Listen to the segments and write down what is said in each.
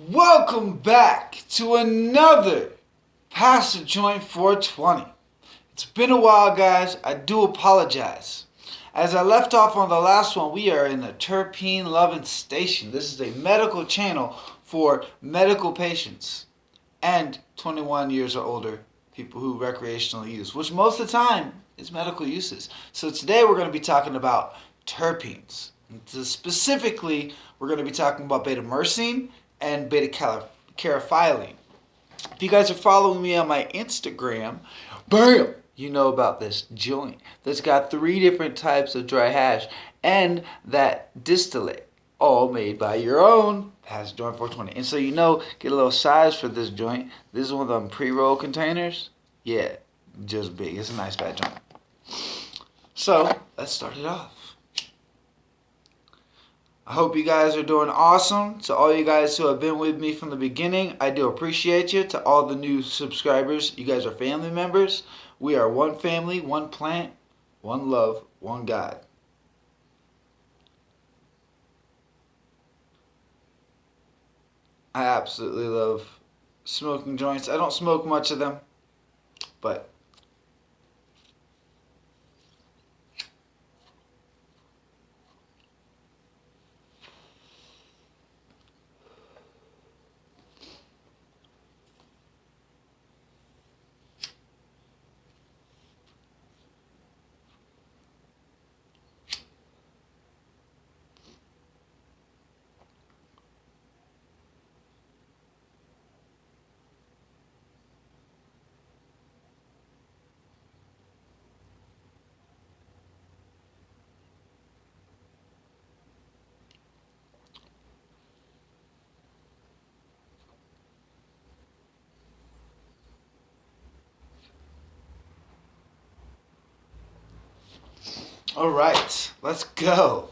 Welcome back to another Pastor Joint 420. It's been a while, guys. I do apologize. As I left off on the last one, we are in the Terpene Loving Station. This is a medical channel for medical patients and 21 years or older people who recreational use, which most of the time is medical uses. So today we're going to be talking about terpenes. Specifically, we're going to be talking about beta-myrcene and beta-caryophyllene. If you guys are following me on my Instagram, bam, you know about this joint that's got 3 different types of dry hash and that distillate, all made by your own Pastor Joint 420. And so get a little size for this joint. This is one of them pre-roll containers. Yeah, just big. It's a nice fat joint. So let's start it off. I hope you guys are doing awesome. To all you guys who have been with me from the beginning, I do appreciate you. To all the new subscribers, you guys are family members. We are one family, one plant, one love, one God. I absolutely love smoking joints. I don't smoke much of them, but all right, let's go.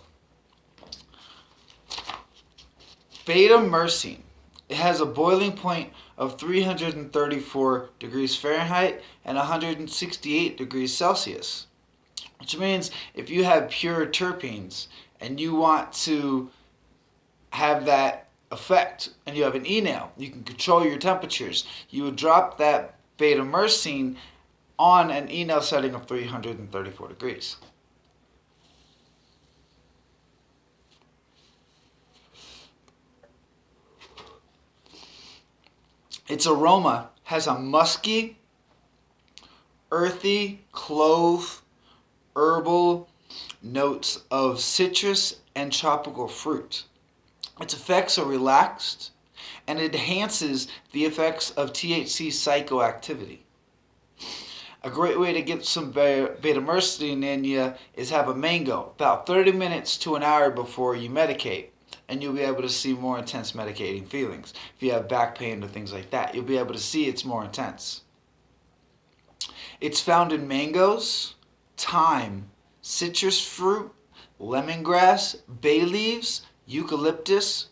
Beta-myrcene. It has a boiling point of 334 degrees Fahrenheit and 168 degrees Celsius. Which means if you have pure terpenes and you want to have that effect and you have an e-nail, you can control your temperatures. You would drop that beta-myrcene on an e-nail setting of 334 degrees. Its aroma has a musky, earthy, clove, herbal notes of citrus and tropical fruit. Its effects are relaxed and enhances the effects of THC psychoactivity. A great way to get some beta-myrcene in you is have a mango about 30 minutes to an hour before you medicate, and you'll be able to see more intense medicating feelings. If you have back pain or things like that, you'll be able to see it's more intense. It's found in mangoes, thyme, citrus fruit, lemongrass, bay leaves, eucalyptus.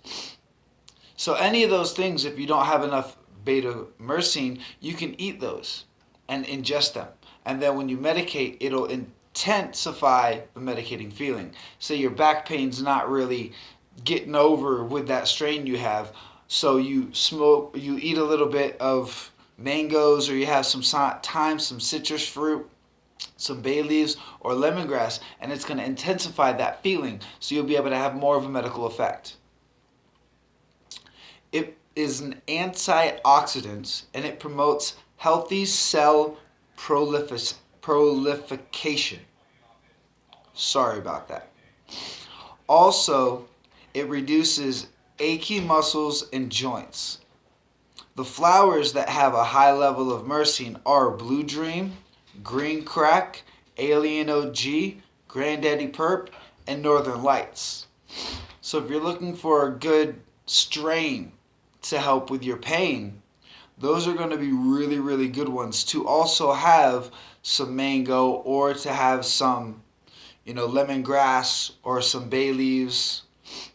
So any of those things, if you don't have enough beta-myrcene, you can eat those and ingest them. And then when you medicate, it'll intensify the medicating feeling. Say your back pain's not really getting over with that strain you have, so you eat a little bit of mangoes, or you have some thyme, some citrus fruit, some bay leaves, or lemongrass, and it's going to intensify that feeling, so you'll be able to have more of a medical effect. It is an antioxidant, and it promotes healthy cell proliferation. Sorry about that. Also, it reduces achy muscles and joints. The flowers that have a high level of myrcene are Blue Dream, Green Crack, Alien OG, Granddaddy Perp, and Northern Lights. So if you're looking for a good strain to help with your pain, those are going to be really, really good ones. To also have some mango, or to have some, lemongrass, or some bay leaves,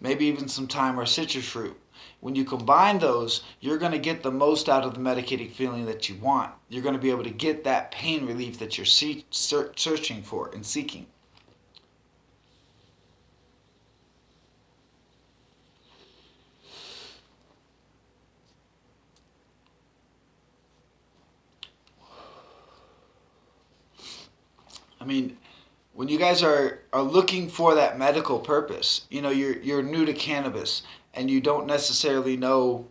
maybe even some thyme or citrus fruit. When you combine those, you're going to get the most out of the medicating feeling that you want. You're going to be able to get that pain relief that you're searching for and seeking. I mean, when you guys are looking for that medical purpose, you're new to cannabis and you don't necessarily know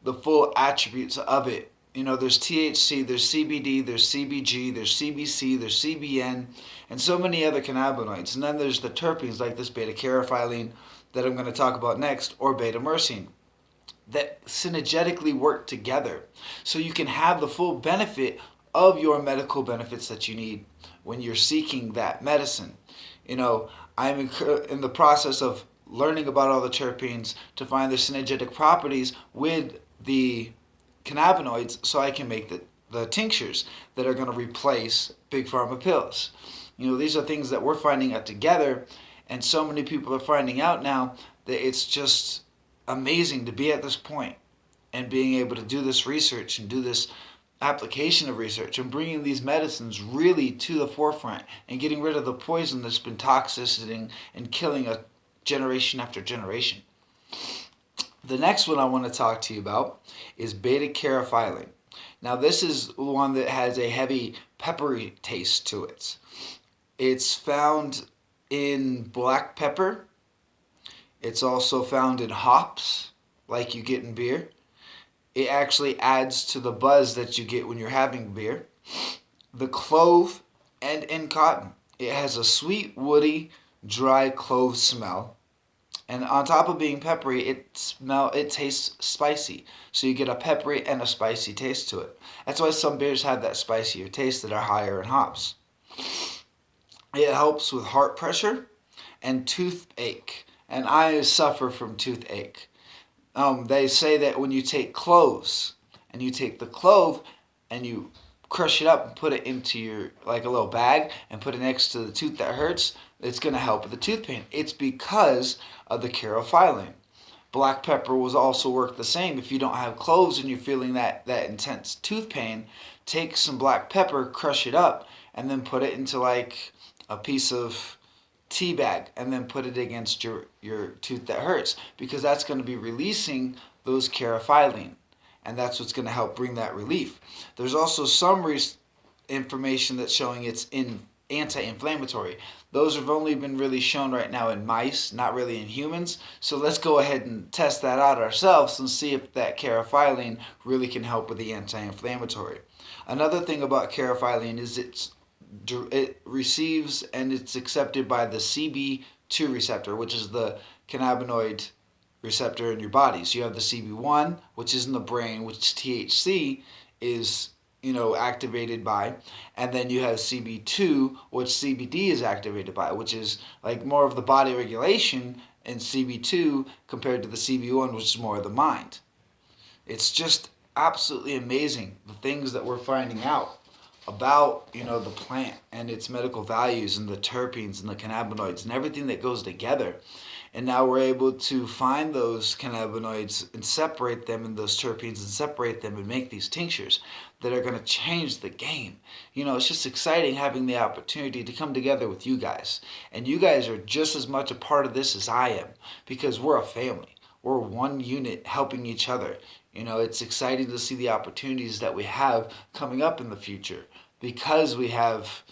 the full attributes of it. There's THC, there's CBD, there's CBG, there's CBC, there's CBN, and so many other cannabinoids. And then there's the terpenes like this beta-caryophyllene that I'm going to talk about next, or beta-myrcene, that synergetically work together so you can have the full benefit of your medical benefits that you need when you're seeking that medicine. I'm in the process of learning about all the terpenes to find their synergetic properties with the cannabinoids so I can make the tinctures that are going to replace big pharma pills. These are things that we're finding out together, and so many people are finding out now that it's just amazing to be at this point and being able to do this research and do this application of research and bringing these medicines really to the forefront and getting rid of the poison that's been toxicity and killing a generation after generation. The next one I want to talk to you about is beta-caryophyllene. Now this is one that has a heavy peppery taste to it. It's found in black pepper. It's also found in hops, like you get in beer. It actually adds to the buzz that you get when you're having beer. The clove and in cotton. It has a sweet, woody, dry clove smell. And on top of being peppery, it tastes spicy. So you get a peppery and a spicy taste to it. That's why some beers have that spicier taste that are higher in hops. It helps with heart pressure and toothache. And I suffer from toothache. They say that when you take cloves and you take the clove and you crush it up and put it into your, like a little bag, and put it next to the tooth that hurts, it's going to help with the tooth pain. It's because of the caryophyllene. Black pepper will also work the same. If you don't have cloves and you're feeling that intense tooth pain, take some black pepper, crush it up, and then put it into like a piece of tea bag and then put it against your tooth that hurts, because that's going to be releasing those caryophyllene, and that's what's going to help bring that relief. There's also some information that's showing it's anti-inflammatory. Those have only been really shown right now in mice, not really in humans. So let's go ahead and test that out ourselves and see if that caryophyllene really can help with the anti-inflammatory. Another thing about caryophyllene is it receives and it's accepted by the CB2 receptor, which is the cannabinoid receptor in your body. So you have the CB1, which is in the brain, which THC is activated by, and then you have CB2, which CBD is activated by, which is like more of the body regulation in CB2 compared to the CB1, which is more of the mind. It's just absolutely amazing the things that we're finding out about the plant and its medical values and the terpenes and the cannabinoids and everything that goes together. And now we're able to find those cannabinoids and separate them and those terpenes and separate them and make these tinctures that are going to change the game. It's just exciting having the opportunity to come together with you guys. And you guys are just as much a part of this as I am, because we're a family. We're one unit helping each other. It's exciting to see the opportunities that we have coming up in the future, because we have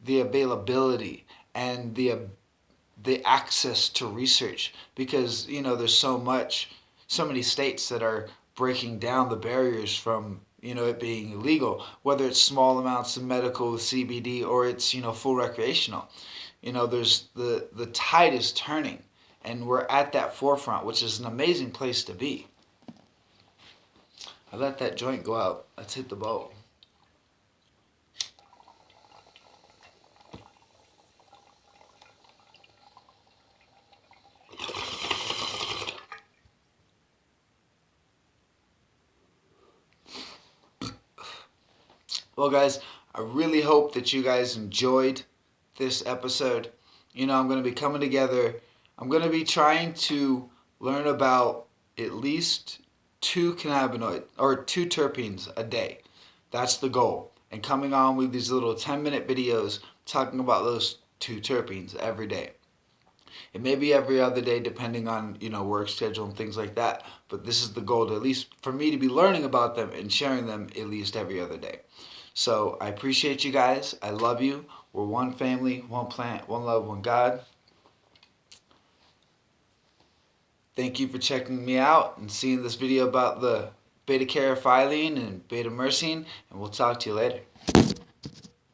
the availability and the access to research, because there's so many states that are breaking down the barriers from it being illegal, whether it's small amounts of medical CBD or it's full recreational. There's the tide is turning, and we're at that forefront, which is an amazing place to be. I let that joint go out. Let's hit the boat. Well, guys, I really hope that you guys enjoyed this episode. I'm going to be coming together. I'm going to be trying to learn about at least 2 cannabinoid or 2 terpenes a day. That's the goal. And coming on with these little 10-minute videos talking about those 2 terpenes every day. It may be every other day depending on, work schedule and things like that. But this is the goal, to at least for me to be learning about them and sharing them at least every other day. So I appreciate you guys. I love you. We're one family, one plant, one love, one God. Thank you for checking me out and seeing this video about the beta-caryophyllene and beta-myrcene, and we'll talk to you later.